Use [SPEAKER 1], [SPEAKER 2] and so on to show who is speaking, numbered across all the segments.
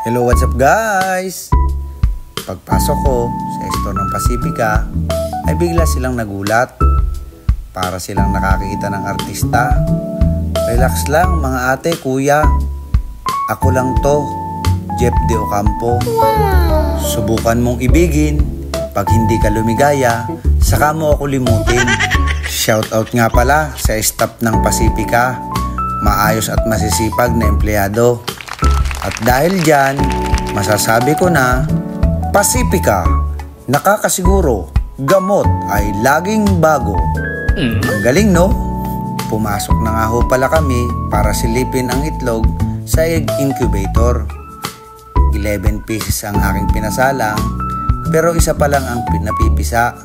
[SPEAKER 1] Hello, what's up guys? Pagpasok ko sa store ng Pacifica ay bigla silang nagulat. Para silang nakakita ng artista. Relax lang mga ate, kuya. Ako lang to, Jeff De Ocampo. Subukan mong ibigin. Pag hindi ka lumigaya, saka mo ako limutin. Shoutout nga pala sa staff ng Pacifica. Maayos at masisipag na empleyado. At dahil dyan, masasabi ko na, Pacifica, nakakasiguro, gamot ay laging bago. Ang galing no? Pumasok na nga ho pala kami para silipin ang itlog sa egg incubator. 11 pieces ang aking pinasalang, pero isa pa lang ang napipisa.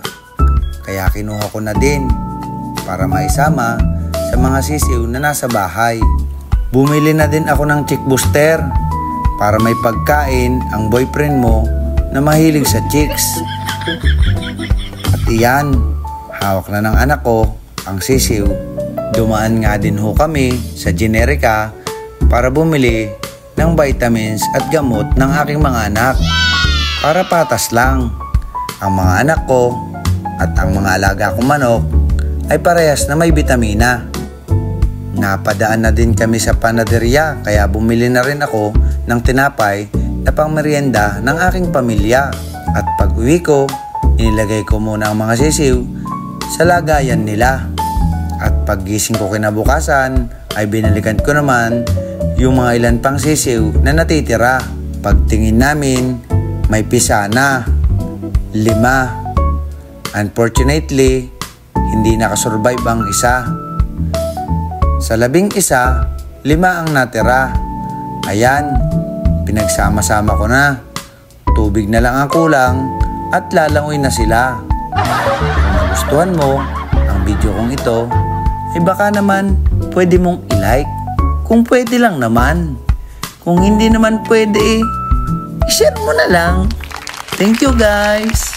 [SPEAKER 1] Kaya kinuha ko na din para maisama sa mga sisiw na nasa bahay. Bumili na din ako ng chick booster para may pagkain ang boyfriend mo na mahilig sa chicks. At iyan, hawak na ng anak ko ang sisiw. Dumaan nga din ho kami sa Generica para bumili ng vitamins at gamot ng aking mga anak. Para patas lang, ang mga anak ko at ang mga alaga kong manok ay parehas na may bitamina. Napadaan na din kami sa panaderia kaya bumili na rin ako ng tinapay na pangmerienda ng aking pamilya. At pag uwi ko, inilagay ko muna ang mga sisiw sa lagayan nila. At pag gising ko kinabukasan, ay binalikan ko naman yung mga ilan pang sisiw na natitira. Pagtingin namin, may pisa na 5. Unfortunately, hindi nakasurvive ang isa. Sa 11, 5 ang natira. Ayan, pinagsama-sama ko na. Tubig na lang ang kulang at lalangoy na sila. Kung nagustuhan mo ang video kong ito, ay baka naman pwede mong i-like. Kung pwede lang naman. Kung hindi naman pwede, i-share mo na lang. Thank you guys!